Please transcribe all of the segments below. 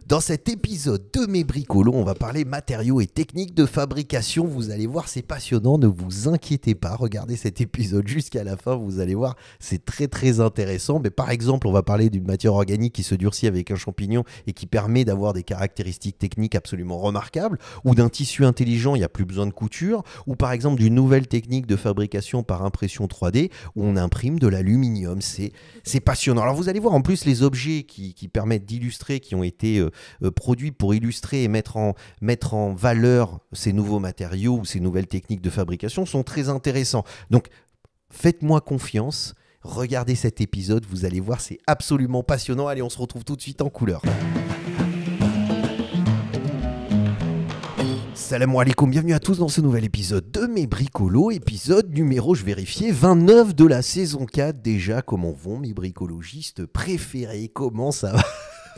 Dans cet épisode de Mes Bricolos, on va parler matériaux et techniques de fabrication. Vous allez voir, c'est passionnant, ne vous inquiétez pas. Regardez cet épisode jusqu'à la fin, vous allez voir, c'est très très intéressant. Mais par exemple, on va parler d'une matière organique qui se durcit avec un champignon et qui permet d'avoir des caractéristiques techniques absolument remarquables, ou d'un tissu intelligent, il n'y a plus besoin de couture, ou par exemple d'une nouvelle technique de fabrication par impression 3D où on imprime de l'aluminium. C'est passionnant. Alors vous allez voir en plus les objets qui permettent d'illustrer, qui ont été produits pour illustrer et mettre en valeur ces nouveaux matériaux ou ces nouvelles techniques de fabrication sont très intéressants. Donc faites-moi confiance, regardez cet épisode, vous allez voir, c'est absolument passionnant. Allez, on se retrouve tout de suite en couleur. Salam alaikum, bienvenue à tous dans ce nouvel épisode de Mes Bricolos, épisode numéro, je vérifiais, 29 de la saison 4. Déjà, comment vont mes bricologistes préférés? Comment ça va?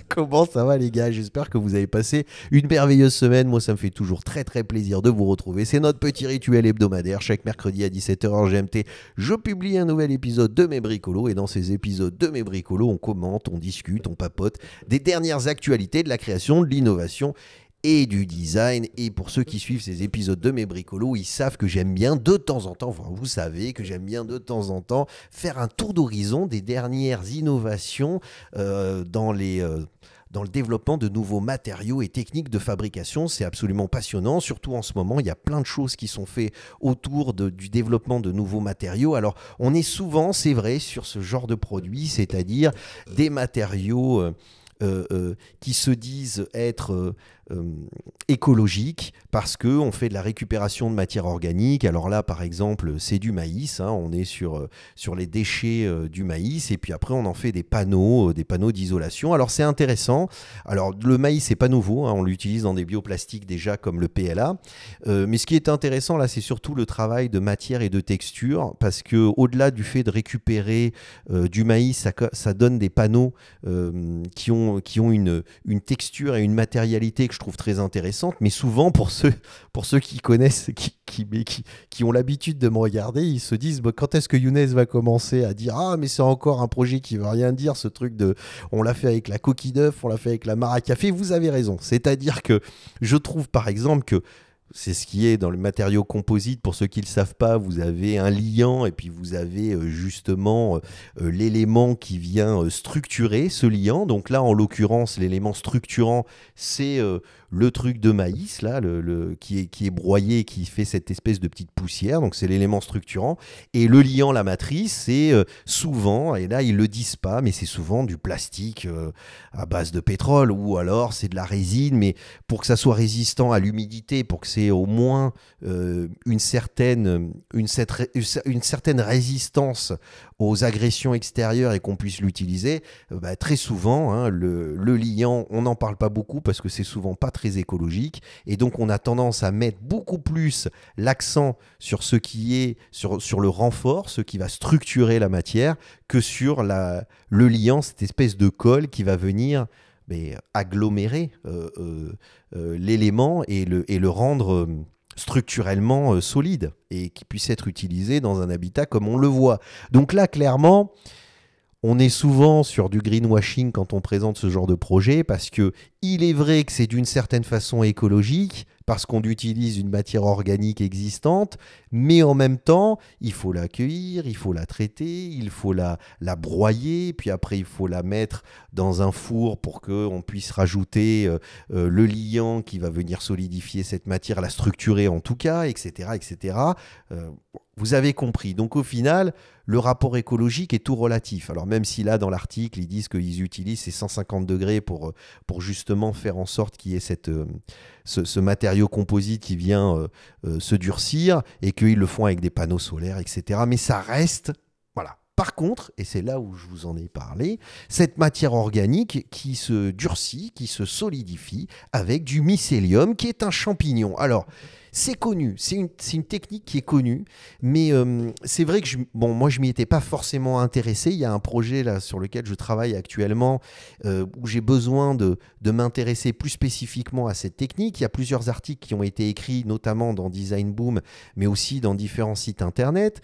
Comment ça va les gars? J'espère que vous avez passé une merveilleuse semaine. Moi, ça me fait toujours très très plaisir de vous retrouver. C'est notre petit rituel hebdomadaire. Chaque mercredi à 17h en GMT, je publie un nouvel épisode de Mes Bricolos. Et dans ces épisodes de Mes Bricolos, on commente, on discute, on papote des dernières actualités de la création, de l'innovation et du design. Et pour ceux qui suivent ces épisodes de Mes Bricolos, ils savent que j'aime bien de temps en temps, enfin vous savez que j'aime bien de temps en temps faire un tour d'horizon des dernières innovations dans le développement de nouveaux matériaux et techniques de fabrication. C'est absolument passionnant, surtout en ce moment, il y a plein de choses qui sont faites autour du développement de nouveaux matériaux. Alors on est souvent, c'est vrai, sur ce genre de produits, c'est-à-dire des matériaux qui se disent être écologiques parce qu'on fait de la récupération de matière organique. Alors là, par exemple, c'est du maïs, hein, on est sur les déchets du maïs, et puis après, on en fait des panneaux d'isolation. Alors, c'est intéressant. Alors, le maïs, c'est pas nouveau, hein, on l'utilise dans des bioplastiques déjà comme le PLA. Mais ce qui est intéressant, là, c'est surtout le travail de matière et de texture, parce qu'au-delà du fait de récupérer du maïs, ça donne des panneaux qui ont une texture et une matérialité que je trouve très intéressante, mais souvent pour ceux qui connaissent, qui ont l'habitude de me regarder, ils se disent quand est-ce que Younes va commencer à dire mais c'est encore un projet qui veut rien dire, ce truc de on l'a fait avec la coquille d'œuf, on l'a fait avec la mare à café. Vous avez raison, c'est-à-dire que je trouve par exemple que c'est ce qui est dans le matériau composite. Pour ceux qui ne le savent pas, vous avez un liant et puis vous avez justement l'élément qui vient structurer ce liant. Donc là, en l'occurrence, l'élément structurant, c'est le truc de maïs là, qui est broyé, qui fait cette espèce de petite poussière. Donc c'est l'élément structurant. Et le liant, la matrice, c'est souvent, et là ils le disent pas, mais c'est souvent du plastique à base de pétrole, ou alors c'est de la résine. Mais pour que ça soit résistant à l'humidité, pour que c'est au moins une certaine résistance aux agressions extérieures et qu'on puisse l'utiliser, très souvent, hein, le liant, on n'en parle pas beaucoup parce que c'est souvent pas très écologique, et donc on a tendance à mettre beaucoup plus l'accent sur ce qui est sur le renfort, ce qui va structurer la matière, que sur le liant, cette espèce de colle qui va venir agglomérer l'élément et le rendre structurellement solide et qui puisse être utilisé dans un habitat comme on le voit. Donc là, clairement, on est souvent sur du greenwashing quand on présente ce genre de projet, parce que il est vrai que c'est d'une certaine façon écologique, parce qu'on utilise une matière organique existante, mais en même temps, il faut l'accueillir, il faut la traiter, il faut la broyer, puis après il faut la mettre dans un four pour qu'on puisse rajouter le liant qui va venir solidifier cette matière, la structurer en tout cas, etc. etc. Vous avez compris. Donc au final, le rapport écologique est tout relatif. Alors même si là, dans l'article, ils disent qu'ils utilisent ces 150 degrés pour justement faire en sorte qu'il y ait ce matériau composite qui vient se durcir, et qu'ils le font avec des panneaux solaires, etc. Mais ça reste... Voilà. Par contre, et c'est là où je vous en ai parlé, cette matière organique qui se durcit, qui se solidifie avec du mycélium, qui est un champignon. Alors, c'est connu, c'est une technique qui est connue, mais c'est vrai que moi je m'y étais pas forcément intéressé. Il y a un projet là sur lequel je travaille actuellement où j'ai besoin de m'intéresser plus spécifiquement à cette technique. Il y a plusieurs articles qui ont été écrits, notamment dans Design Boom, mais aussi dans différents sites internet.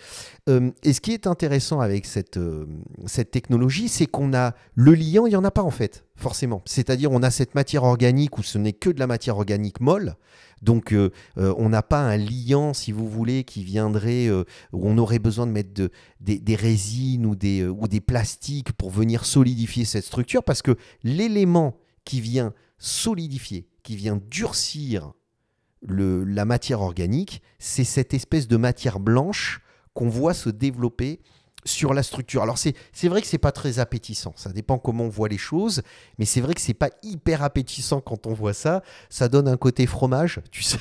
Et ce qui est intéressant avec cette technologie, c'est qu'on a le liant, il n'y en a pas en fait. forcément. C'est-à-dire, on a cette matière organique où ce n'est que de la matière organique molle. Donc, on n'a pas un liant, si vous voulez, qui viendrait, où on aurait besoin de mettre des résines ou des plastiques pour venir solidifier cette structure, parce que l'élément qui vient solidifier, qui vient durcir la matière organique, c'est cette espèce de matière blanche qu'on voit se développer sur la structure. Alors c'est vrai que c'est pas très appétissant, ça dépend comment on voit les choses, mais c'est vrai que c'est pas hyper appétissant quand on voit ça, ça donne un côté fromage, tu sais.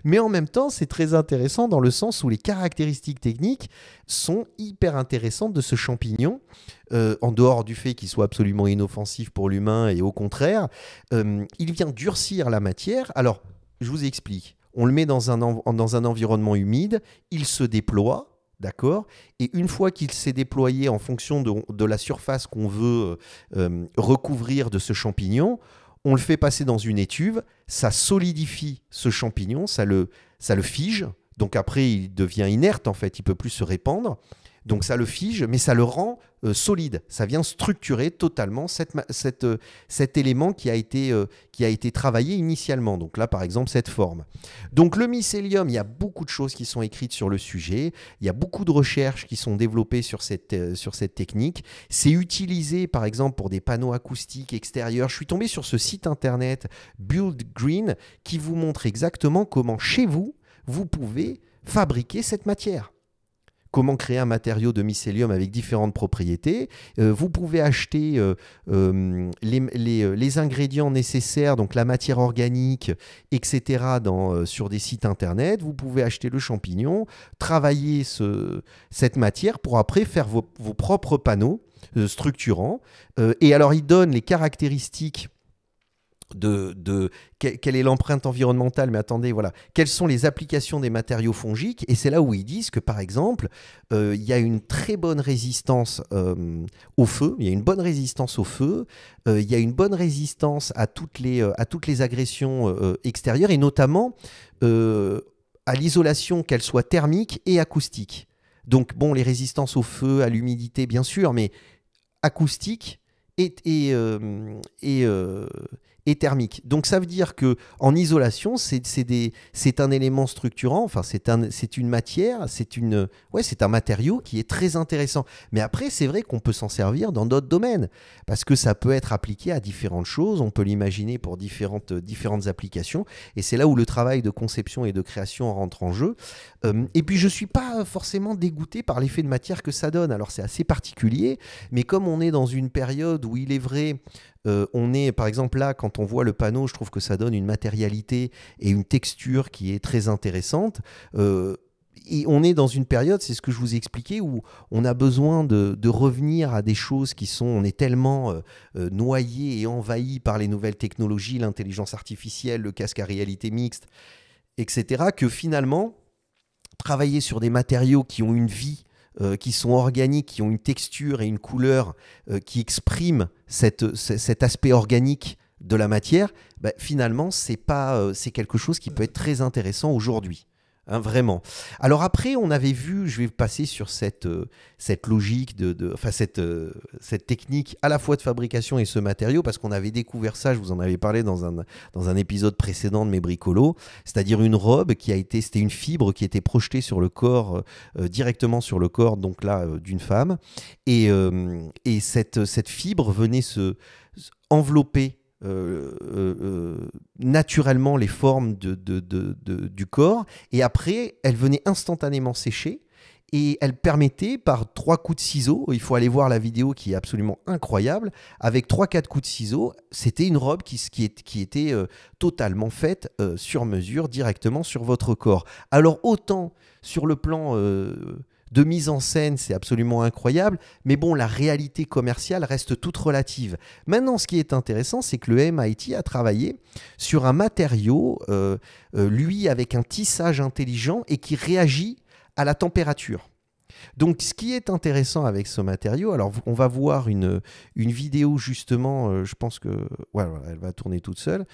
Mais en même temps, c'est très intéressant dans le sens où les caractéristiques techniques sont hyper intéressantes de ce champignon, en dehors du fait qu'il soit absolument inoffensif pour l'humain et au contraire, il vient durcir la matière. Alors, je vous explique. On le met dans un environnement humide, il se déploie. D'accord. Et une fois qu'il s'est déployé en fonction de la surface qu'on veut recouvrir de ce champignon, on le fait passer dans une étuve, ça solidifie ce champignon, ça le fige. Donc après, il devient inerte, en fait, il ne peut plus se répandre. Donc ça le fige, mais ça le rend solide. Ça vient structurer totalement cet élément qui a été travaillé initialement. Donc là, par exemple, cette forme. Donc le mycélium, il y a beaucoup de choses qui sont écrites sur le sujet. Il y a beaucoup de recherches qui sont développées sur cette technique. C'est utilisé, par exemple, pour des panneaux acoustiques extérieurs. Je suis tombé sur ce site internet Build Green qui vous montre exactement comment, chez vous, vous pouvez fabriquer cette matière. Comment créer un matériau de mycélium avec différentes propriétés. Vous pouvez acheter les ingrédients nécessaires, donc la matière organique, etc., sur des sites internet. Vous pouvez acheter le champignon, travailler cette matière pour après faire vos propres panneaux structurants. Et alors, il donne les caractéristiques quelle est l'empreinte environnementale, mais attendez, voilà, quelles sont les applications des matériaux fongiques, et c'est là où ils disent que par exemple, il y a une très bonne résistance au feu, il y a une bonne résistance au feu, il y a une bonne résistance à toutes les agressions extérieures, et notamment à l'isolation, qu'elle soit thermique et acoustique. Donc bon, les résistances au feu, à l'humidité, bien sûr, mais acoustique et thermique. Donc ça veut dire que en isolation, c'est un élément structurant, enfin c'est une matière, c'est un matériau qui est très intéressant. Mais après, c'est vrai qu'on peut s'en servir dans d'autres domaines, parce que ça peut être appliqué à différentes choses, on peut l'imaginer pour différentes applications, et c'est là où le travail de conception et de création rentre en jeu. Et puis je ne suis pas forcément dégoûté par l'effet de matière que ça donne. Alors c'est assez particulier, mais comme on est dans une période où il est vrai, on est par exemple là, quand on voit le panneau, je trouve que ça donne une matérialité et une texture qui est très intéressante. Et on est dans une période, c'est ce que je vous ai expliqué, où on a besoin de revenir à des choses on est tellement noyé et envahi par les nouvelles technologies, l'intelligence artificielle, le casque à réalité mixte, etc., que finalement, travailler sur des matériaux qui ont une vie, qui sont organiques, qui ont une texture et une couleur qui expriment cet aspect organique de la matière, finalement, c'est quelque chose qui peut être très intéressant aujourd'hui. Hein, vraiment. Alors après, on avait vu, je vais passer sur cette logique, cette technique à la fois de fabrication et ce matériau, parce qu'on avait découvert ça, je vous en avais parlé dans un épisode précédent de mes bricolos, c'est-à-dire une robe c'était une fibre qui était projetée sur le corps, directement sur le corps, donc là, d'une femme, et cette fibre venait se envelopper naturellement les formes du corps, et après elle venait instantanément sécher, et elle permettait par 3 coups de ciseaux, il faut aller voir la vidéo qui est absolument incroyable, avec 3-4 coups de ciseaux, c'était une robe qui était totalement faite sur mesure, directement sur votre corps. Alors autant sur le plan de mise en scène, c'est absolument incroyable, mais bon, la réalité commerciale reste toute relative. Maintenant, ce qui est intéressant, c'est que le MIT a travaillé sur un matériau, lui, avec un tissage intelligent et qui réagit à la température. Donc, ce qui est intéressant avec ce matériau, alors on va voir une vidéo justement, je pense que voilà, elle va tourner toute seule,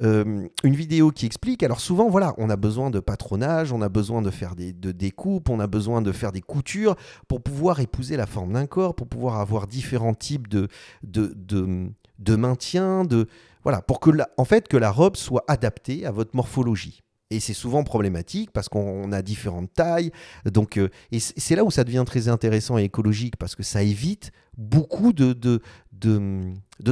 une vidéo qui explique, alors souvent, voilà, on a besoin de patronage, on a besoin de faire des découpes, on a besoin de faire des coutures pour pouvoir épouser la forme d'un corps, pour pouvoir avoir différents types de de maintien, voilà, pour que en fait, que la robe soit adaptée à votre morphologie. Et c'est souvent problématique parce qu'on a différentes tailles. Donc, et c'est là où ça devient très intéressant et écologique parce que ça évite beaucoup de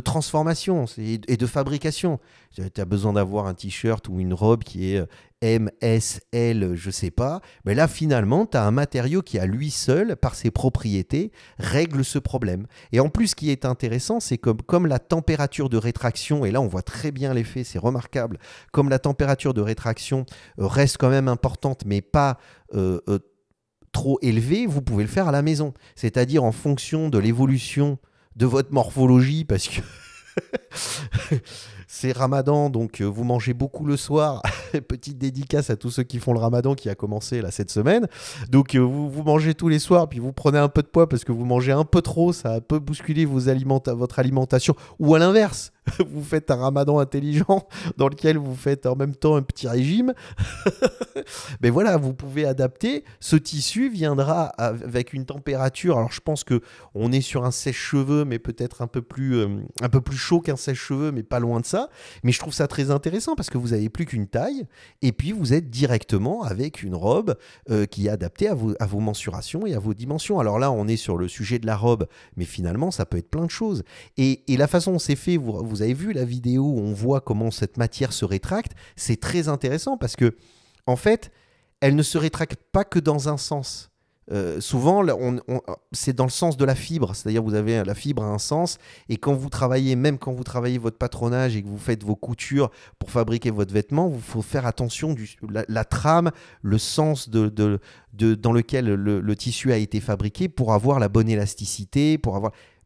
transformation et de fabrication. Tu as besoin d'avoir un t-shirt ou une robe qui est M, S, L, je sais pas. Mais là, finalement, tu as un matériau qui, à lui seul, par ses propriétés, règle ce problème. Et en plus, ce qui est intéressant, c'est comme la température de rétraction, et là, on voit très bien l'effet, c'est remarquable, comme la température de rétraction reste quand même importante, mais pas trop élevée, vous pouvez le faire à la maison. C'est-à-dire en fonction de l'évolution de votre morphologie, parce que c'est Ramadan, donc vous mangez beaucoup le soir. Petite dédicace à tous ceux qui font le Ramadan qui a commencé là cette semaine. Donc vous mangez tous les soirs, puis vous prenez un peu de poids parce que vous mangez un peu trop, ça peut bousculer votre alimentation. Ou à l'inverse, vous faites un Ramadan intelligent dans lequel vous faites en même temps un petit régime. Mais voilà, vous pouvez adapter. Ce tissu viendra avec une température. Alors je pense que on est sur un sèche-cheveux, mais peut-être un peu plus chaud qu'un sèche-cheveux, mais pas loin de ça. Mais je trouve ça très intéressant parce que vous n'avez plus qu'une taille et puis vous êtes directement avec une robe qui est adaptée à vos mensurations et à vos dimensions. Alors là, on est sur le sujet de la robe, mais finalement, ça peut être plein de choses. Et la façon dont c'est fait, vous avez vu la vidéo où on voit comment cette matière se rétracte, c'est très intéressant parce que, en fait, elle ne se rétracte pas que dans un sens. Souvent, c'est dans le sens de la fibre, c'est-à-dire vous avez la fibre a un sens, et même quand vous travaillez votre patronage et que vous faites vos coutures pour fabriquer votre vêtement, il faut faire attention la trame, le sens dans lequel le tissu a été fabriqué pour avoir la bonne élasticité,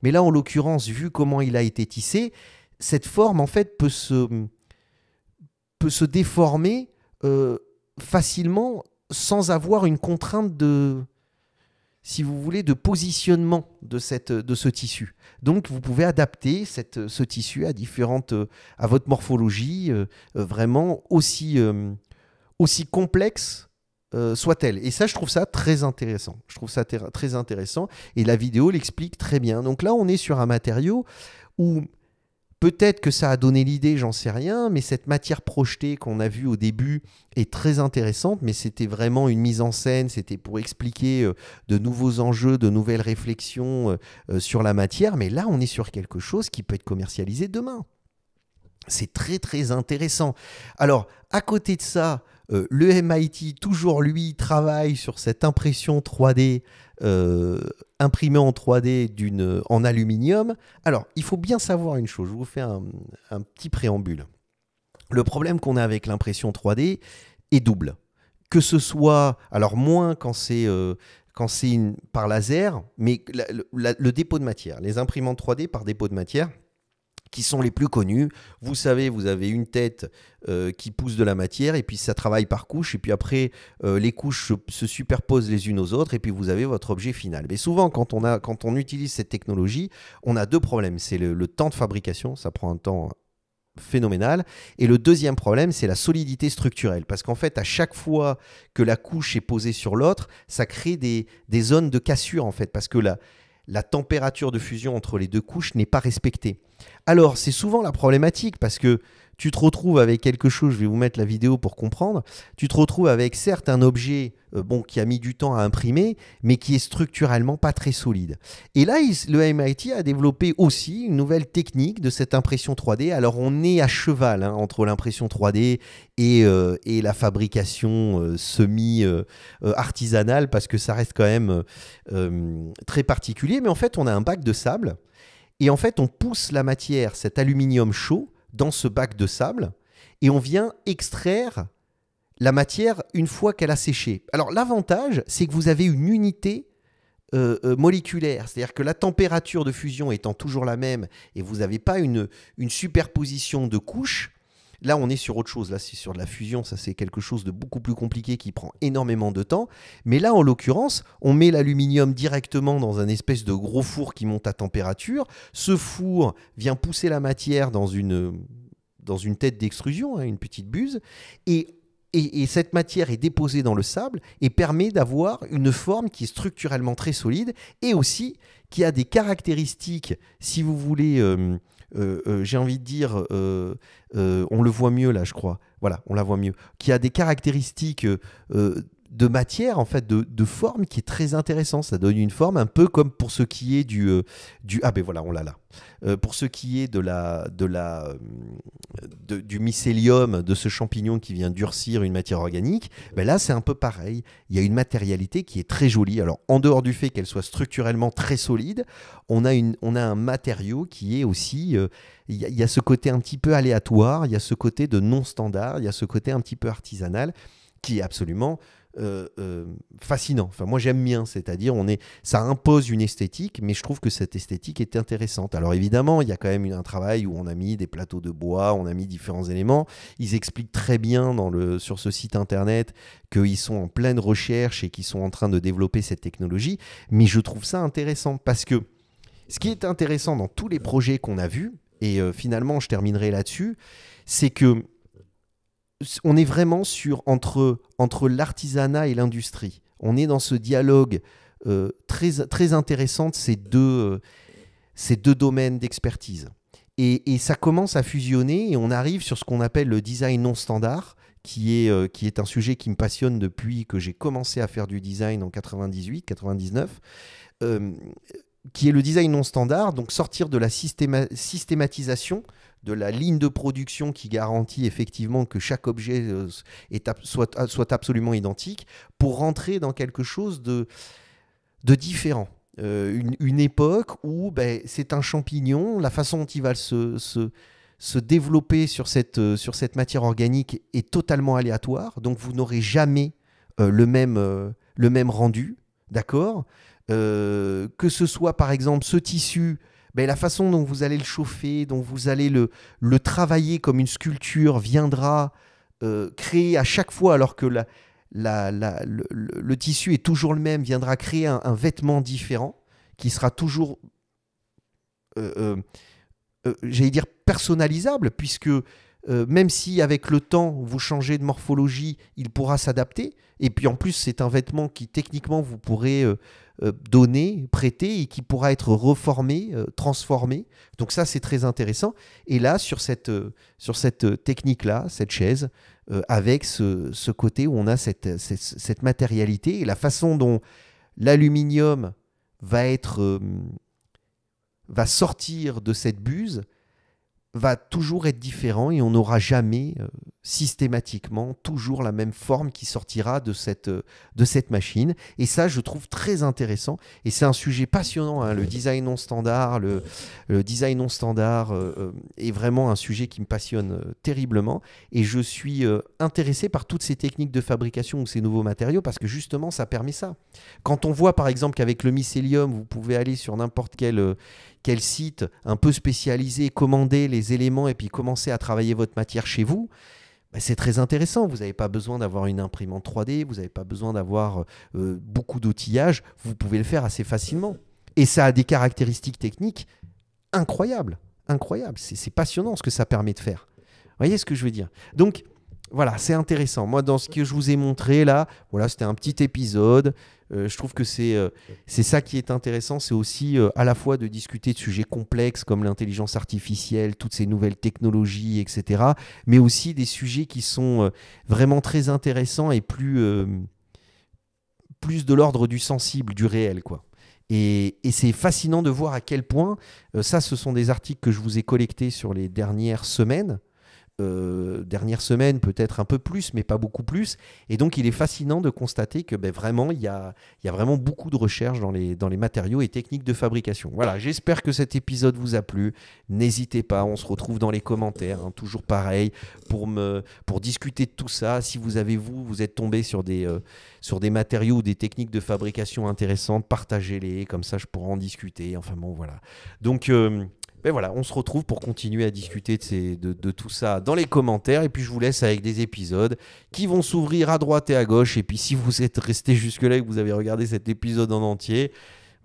Mais là, en l'occurrence, vu comment il a été tissé, cette forme, en fait, peut se déformer facilement sans avoir une contrainte si vous voulez, de positionnement de ce tissu. Donc, vous pouvez adapter ce tissu à votre morphologie, vraiment aussi complexe soit-elle. Et ça, je trouve ça très intéressant. Très intéressant. Et la vidéo l'explique très bien. Donc là, on est sur un matériau où peut-être que ça a donné l'idée, j'en sais rien, mais cette matière projetée qu'on a vue au début est très intéressante, mais c'était vraiment une mise en scène, c'était pour expliquer de nouveaux enjeux, de nouvelles réflexions sur la matière, mais là on est sur quelque chose qui peut être commercialisé demain. C'est très très intéressant. Alors, à côté de ça, le MIT, toujours lui, travaille sur cette impression 3D imprimée en 3D en aluminium. Alors, il faut bien savoir une chose, je vous fais un petit préambule. Le problème qu'on a avec l'impression 3D est double. Que ce soit, alors moins quand c'est par laser, mais le dépôt de matière, les imprimantes 3D par dépôt de matière, qui sont les plus connus. Vous savez, vous avez une tête qui pousse de la matière et puis ça travaille par couches et puis après les couches se superposent les unes aux autres et puis vous avez votre objet final. Mais souvent quand on utilise cette technologie, on a deux problèmes. C'est le temps de fabrication, ça prend un temps phénoménal. Et le deuxième problème, c'est la solidité structurelle. Parce qu'en fait, à chaque fois que la couche est posée sur l'autre, ça crée des zones de cassure en fait. Parce que la température de fusion entre les deux couches n'est pas respectée. Alors, c'est souvent la problématique parce que tu te retrouves avec quelque chose, je vais vous mettre la vidéo pour comprendre, tu te retrouves avec certes un objet qui a mis du temps à imprimer, mais qui est structurellement pas très solide. Et là, le MIT a développé aussi une nouvelle technique de cette impression 3D. Alors, on est à cheval entre l'impression 3D et la fabrication semi-artisanale parce que ça reste quand même très particulier. Mais en fait, on a un bac de sable et en fait, on pousse la matière, cet aluminium chaud, dans ce bac de sable et on vient extraire la matière une fois qu'elle a séché. Alors l'avantage, c'est que vous avez une unité moléculaire, c'est-à-dire que la température de fusion étant toujours la même et vous n'avez pas une superposition de couches. Là, on est sur autre chose. Là, c'est sur de la fusion. Ça, c'est quelque chose de beaucoup plus compliqué qui prend énormément de temps. Mais là, en l'occurrence, on met l'aluminium directement dans un espèce de gros four qui monte à température. Ce four vient pousser la matière dans une tête d'extrusion, une petite buse. Et cette matière est déposée dans le sable et permet d'avoir une forme qui est structurellement très solide et aussi qui a des caractéristiques, si vous voulez, j'ai envie de dire, on le voit mieux là, je crois. Voilà, on la voit mieux. Qui a des caractéristiques de matière, en fait, de forme qui est très intéressant. Ça donne une forme un peu comme pour ce qui est du ah ben voilà, on l'a là. Pour ce qui est du mycélium, de ce champignon qui vient durcir une matière organique, ben là c'est un peu pareil. Il y a une matérialité qui est très jolie. Alors en dehors du fait qu'elle soit structurellement très solide, on a un matériau qui est aussi il y a ce côté un petit peu aléatoire, il y a ce côté de non standard, il y a ce côté un petit peu artisanal qui est absolument fascinant. Enfin, moi j'aime bien, c'est-à-dire ça impose une esthétique, mais je trouve que cette esthétique est intéressante. Alors évidemment, il y a quand même un travail où on a mis des plateaux de bois, on a mis différents éléments. Ils expliquent très bien sur ce site internet qu'ils sont en pleine recherche et qu'ils sont en train de développer cette technologie, mais je trouve ça intéressant parce que ce qui est intéressant dans tous les projets qu'on a vus, et finalement je terminerai là-dessus, c'est que on est vraiment entre l'artisanat et l'industrie. On est dans ce dialogue très, très intéressant de ces deux domaines d'expertise. Et ça commence à fusionner et on arrive sur ce qu'on appelle le design non standard, qui est un sujet qui me passionne depuis que j'ai commencé à faire du design en 98-99, qui est le design non standard, donc sortir de la systématisation de la ligne de production qui garantit effectivement que chaque objet soit absolument identique, pour rentrer dans quelque chose de différent. Une époque où c'est un champignon, la façon dont il va se développer sur cette matière organique est totalement aléatoire, donc vous n'aurez jamais le même rendu, d'accord ? Que ce soit par exemple ce tissu, la façon dont vous allez le chauffer, dont vous allez le travailler comme une sculpture viendra créer à chaque fois, alors que le tissu est toujours le même, viendra créer un vêtement différent qui sera toujours, j'allais dire, personnalisable, puisque même si avec le temps vous changez de morphologie, il pourra s'adapter. Et puis en plus, c'est un vêtement qui techniquement vous pourrez donner, prêter, et qui pourra être reformé, transformé. Donc ça, c'est très intéressant. Et là, sur cette technique-là, cette chaise, avec ce côté où on a cette matérialité et la façon dont l'aluminium va sortir de cette buse, va toujours être différent et on n'aura jamais systématiquement toujours la même forme qui sortira de cette machine. Et ça, je trouve très intéressant. Et c'est un sujet passionnant, hein. Le design non standard, le design non standard est vraiment un sujet qui me passionne terriblement. Et je suis intéressé par toutes ces techniques de fabrication ou ces nouveaux matériaux parce que justement, ça permet ça. Quand on voit par exemple qu'avec le mycélium, vous pouvez aller sur n'importe quel site un peu spécialisé, commander les éléments et puis commencer à travailler votre matière chez vous, c'est très intéressant. Vous n'avez pas besoin d'avoir une imprimante 3D, vous n'avez pas besoin d'avoir beaucoup d'outillage, vous pouvez le faire assez facilement. Et ça a des caractéristiques techniques incroyables. Incroyables. C'est passionnant ce que ça permet de faire. Vous voyez ce que je veux dire ? Donc, voilà, c'est intéressant. Moi, dans ce que je vous ai montré là, voilà, c'était un petit épisode. Je trouve que c'est ça qui est intéressant. C'est aussi à la fois de discuter de sujets complexes comme l'intelligence artificielle, toutes ces nouvelles technologies, etc. Mais aussi des sujets qui sont vraiment très intéressants et plus de l'ordre du sensible, du réel, quoi. Et c'est fascinant de voir à quel point, ce sont des articles que je vous ai collectés sur les dernières semaines, peut-être un peu plus, mais pas beaucoup plus. Et donc, il est fascinant de constater que vraiment, il y a vraiment beaucoup de recherches dans les matériaux et techniques de fabrication. Voilà, j'espère que cet épisode vous a plu. N'hésitez pas, on se retrouve dans les commentaires, hein, toujours pareil, pour discuter de tout ça. Si vous êtes tombé sur des matériaux ou des techniques de fabrication intéressantes, partagez-les, comme ça je pourrai en discuter. Enfin bon, voilà. Donc, voilà, on se retrouve pour continuer à discuter de tout ça dans les commentaires. Et puis je vous laisse avec des épisodes qui vont s'ouvrir à droite et à gauche. Et puis si vous êtes resté jusque-là et que vous avez regardé cet épisode en entier,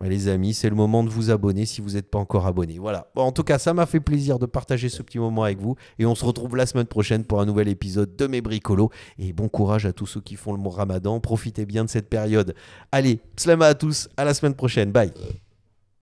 les amis, c'est le moment de vous abonner si vous n'êtes pas encore abonné. Voilà. Bon, en tout cas, ça m'a fait plaisir de partager ce petit moment avec vous. Et on se retrouve la semaine prochaine pour un nouvel épisode de Mes Bricolos. Et bon courage à tous ceux qui font le ramadan. Profitez bien de cette période. Allez, slama à tous. À la semaine prochaine. Bye.